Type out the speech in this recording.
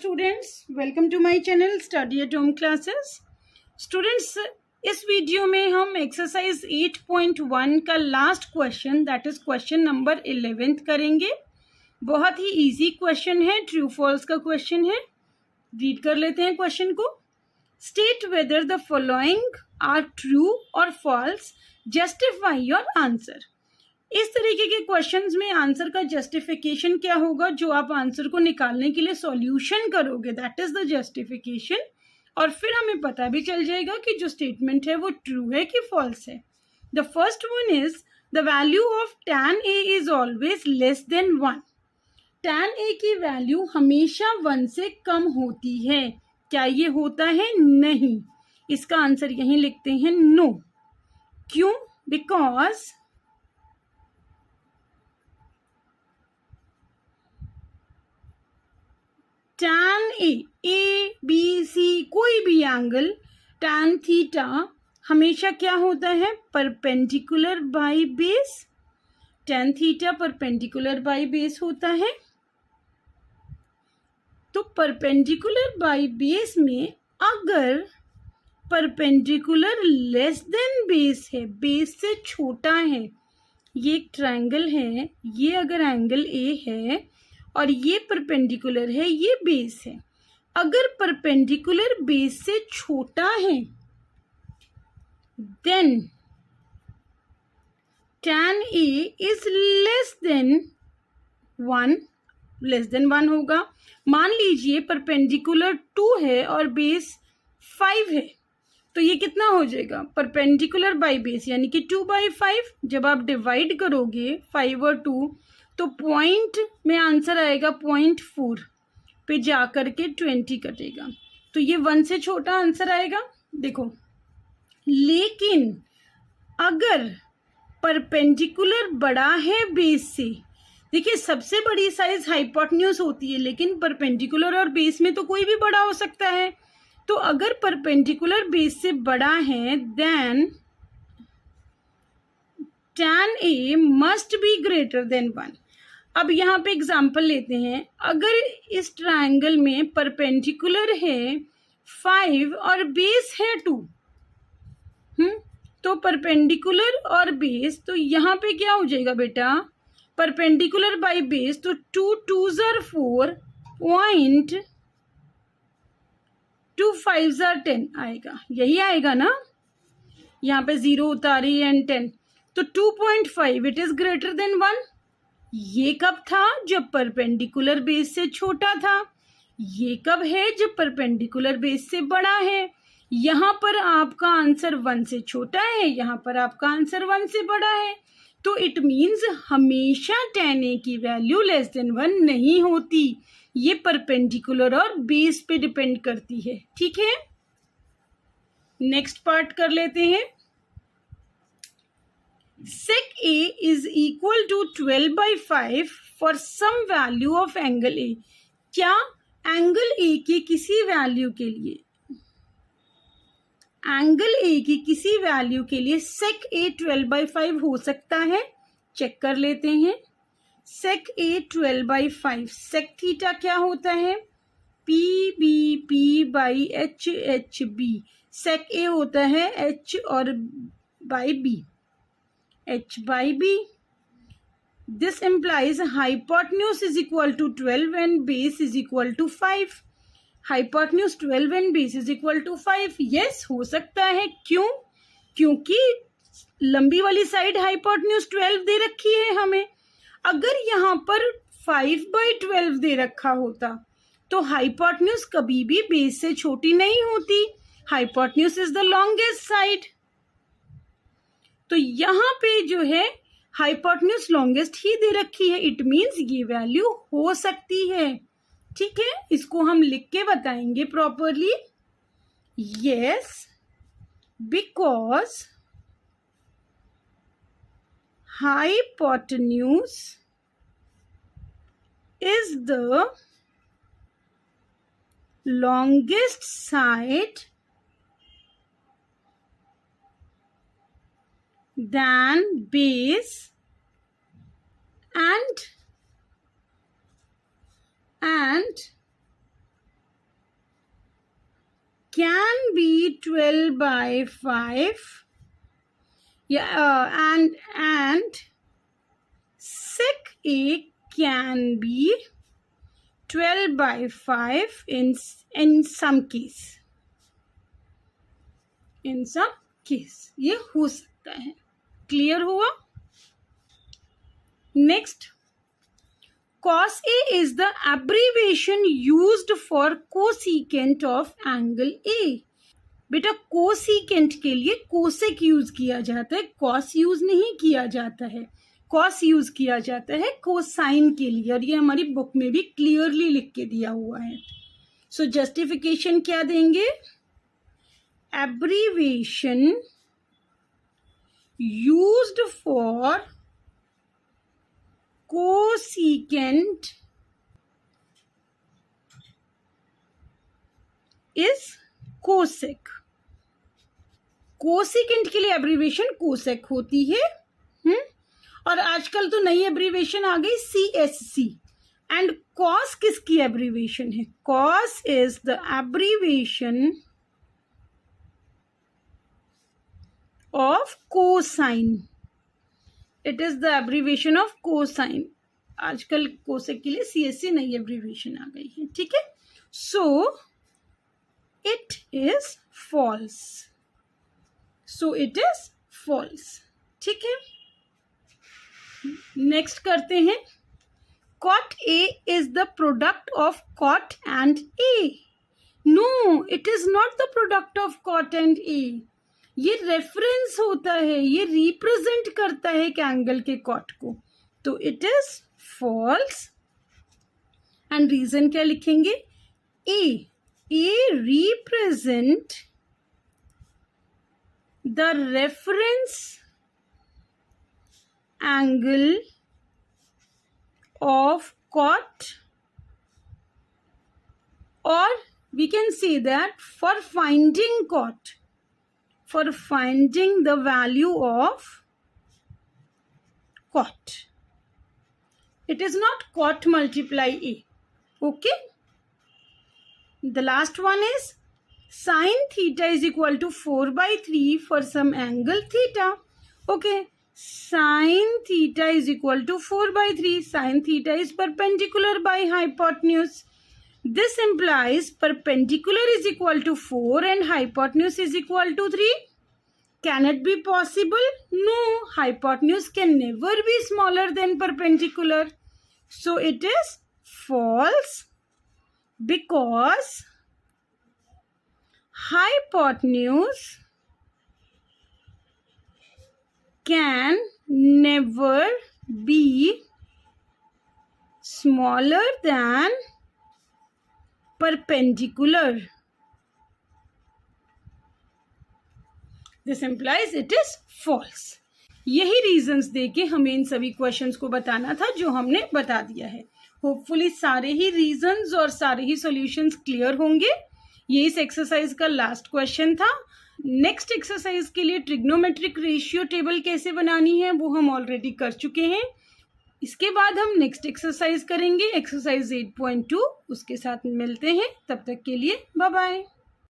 Students, welcome to my channel study at home classes. Students, इस video में हम exercise 8.1 का last question that is question number 11 करेंगे। बहुत ही इजी क्वेश्चन है, ट्रू फॉल्स का क्वेश्चन है। रीड कर लेते हैं क्वेश्चन को। State whether the following are true और फॉल्स, जस्टिफाई योर आंसर। इस तरीके के क्वेश्चंस में आंसर का जस्टिफिकेशन क्या होगा, जो आप आंसर को निकालने के लिए सॉल्यूशन करोगे, दैट इज द जस्टिफिकेशन। और फिर हमें पता भी चल जाएगा कि जो स्टेटमेंट है वो ट्रू है कि फॉल्स है। The first one is the value of tan a is always less than 1। tan a की वैल्यू हमेशा 1 से कम होती है। क्या ये होता है? नहीं। इसका आंसर यहीं लिखते हैं नो। क्यों? Because tan a b c कोई भी एंगल tan थीटा हमेशा क्या होता है? Perpendicular by base. tan theta perpendicular by base होता है। तो परपेंडिकुलर बाय बेस में अगर परपेंडिकुलर लेस देन बेस है, बेस से छोटा है, ये एक ट्रायंगल है, ये अगर एंगल ए है और ये परपेंडिकुलर है, ये बेस है। अगर परपेंडिकुलर बेस से छोटा है then tan a is less than 1, less than 1 होगा। मान लीजिए परपेंडिकुलर 2 है और बेस 5 है, तो ये कितना हो जाएगा? परपेंडिकुलर बाय बेस यानी कि 2/5। जब आप डिवाइड करोगे 5 और 2 तो पॉइंट में आंसर आएगा 0.4 पे जाकर के 20 कटेगा, तो ये 1 से छोटा आंसर आएगा। देखो, लेकिन अगर परपेंडिकुलर बड़ा है बेस से, देखिए सबसे बड़ी साइज हाइपोटेन्यूज होती है, लेकिन परपेंडिकुलर और बेस में तो कोई भी बड़ा हो सकता है। तो अगर परपेंडिकुलर बेस से बड़ा है then tan a must be greater than 1। अब यहाँ पे एग्जाम्पल लेते हैं। अगर इस ट्रायंगल में परपेंडिकुलर है 5 और बेस है 2, तो परपेंडिकुलर और बेस, तो यहाँ पे क्या हो जाएगा बेटा? परपेंडिकुलर बाय बेस, तो 2 2s are 4, 2 5s are 10 आएगा। यही आएगा ना, यहाँ पे 0 उतारी एंड 10, तो 2.5 इट इज ग्रेटर देन 1। ये कब था? जब परपेंडिकुलर बेस से छोटा था। ये कब है? जब परपेंडिकुलर बेस से बड़ा है। यहाँ पर आपका आंसर 1 से छोटा है, यहाँ पर आपका आंसर 1 से बड़ा है। तो इट मीन्स हमेशा tan a की वैल्यू लेस देन 1 नहीं होती। ये परपेंडिकुलर और बेस पे डिपेंड करती है। ठीक है, नेक्स्ट पार्ट कर लेते हैं। sec a is equal to 12/5 for some value of angle a। क्या एंगल a के किसी वैल्यू के लिए, एंगल a की किसी वैल्यू के लिए sec a 12/5 हो सकता है? चेक कर लेते हैं। sec a 12/5, sec थीटा क्या होता है? p b p by h h b। sec a होता है h और by b, h by b। This implies hypotenuse is equal to 12 and base is equal to 5। hypotenuse 12 and base is equal to 5। yes, हो सकता है। क्यों? क्योंकि लंबी वाली साइड hypotenuse 12 दे रखी है हमें। अगर यहाँ पर 5/12 दे रखा होता तो hypotenuse कभी भी बेस से छोटी नहीं होती। hypotenuse is the longest side। तो यहाँ पे जो है हाइपोटेन्यूज लॉन्गेस्ट ही दे रखी है, इट मीन्स ये वैल्यू हो सकती है। ठीक है, इसको हम लिख के बताएंगे properly. Yes, because hypotenuse is the longest side than base and can be 12/5. And sec A can be 12/5 in some case. In some case ये हो सकता है. क्लियर हुआ? Next, cos A is the abbreviation used for cosecant of angle A. बेटा cosecant के लिए cosec use किया जाता है, कॉस यूज नहीं किया जाता है. कॉस यूज किया जाता है कोसाइन के लिए, और ये हमारी बुक में भी क्लियरली लिख के दिया हुआ है. सो जस्टिफिकेशन क्या देंगे? Abbreviation used for cosecant is cosec. Cosecant के लिए एब्रीविएशन कोसेक होती है. और आजकल तो नई एब्रीविएशन आ गई CSC. एंड कॉस किसकी एब्रीविएशन है? Cos is the abbreviation of cosine. It is the abbreviation of cosine. आजकल कोसेक के लिए CSC नई एब्रीविएशन आ गई है. ठीक है. So it is false. So it is false. ठीक है. नेक्स्ट करते हैं. cot A is the product of cot and A. No, it is not the product of cot and A. ये रेफरेंस होता है, ये रिप्रेजेंट करता है एक एंगल के कॉट को. तो it is false. And reason क्या लिखेंगे? A represent the reference angle of cot, or we can say that for finding cot, for finding the value of cot, it is not cot multiply A. Okay. The last one is sin theta is equal to 4/3 for some angle theta. Okay. Sin theta is equal to 4/3. Sin theta is perpendicular by hypotenuse. This implies perpendicular is equal to 4 and hypotenuse is equal to 3. Can it be possible? No, hypotenuse can never be smaller than perpendicular. So it is false because hypotenuse can never be smaller than perpendicular. This implies it is false. यही reasons देके हमें इन सभी questions को बताना था जो हमने बता दिया है. होपफुली सारे ही रीजंस और सारे ही सॉल्यूशंस क्लियर होंगे. ये इस एक्सरसाइज का लास्ट क्वेश्चन था. नेक्स्ट एक्सरसाइज के लिए ट्रिग्नोमेट्रिक रेशियो टेबल कैसे बनानी है वो हम ऑलरेडी कर चुके हैं. इसके बाद हम नेक्स्ट एक्सरसाइज करेंगे, एक्सरसाइज 8.2. उसके साथ मिलते हैं. तब तक के लिए बाय बाय.